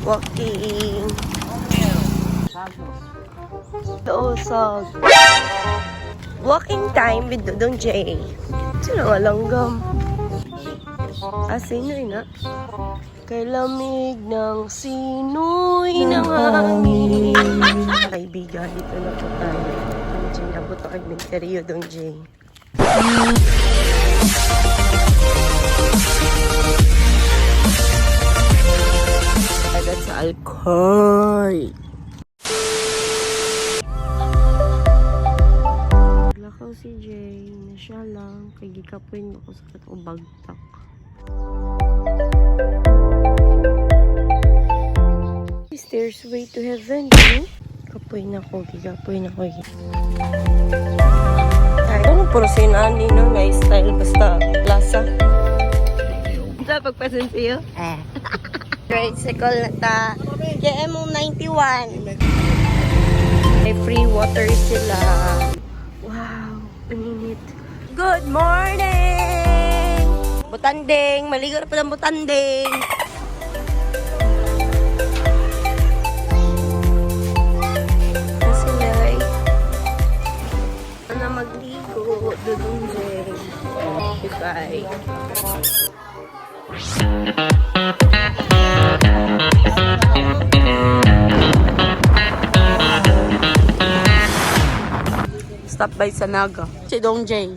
Walking. Doosog. Walking time with Dodong J. Sino nga langgam? Sinoy na? Kay lamig ng sinoy ng hangin. Kaibigan, dito na po tayo. Dodong J, nabot ako ng interview, Dodong J. Agad sa Alcoy. Lakaw si Jay, na siya lang. Kay gikapoy mo ko sa katong bagtak. Stairs way to heaven, no? Kapoy na ko, gigapoy na ko. Ay, ano puro sinani, no? May style, basta lasa. Sa pagpasensiyo? Tricycle na ta. KMO 91. May free water sila. Wow, paninit. Good morning! Butanding! Maligo na pala butanding! Nasilay. Ano magligo? Dudong Jay. Goodbye. Stop by sa Naga. Si Dong Jay.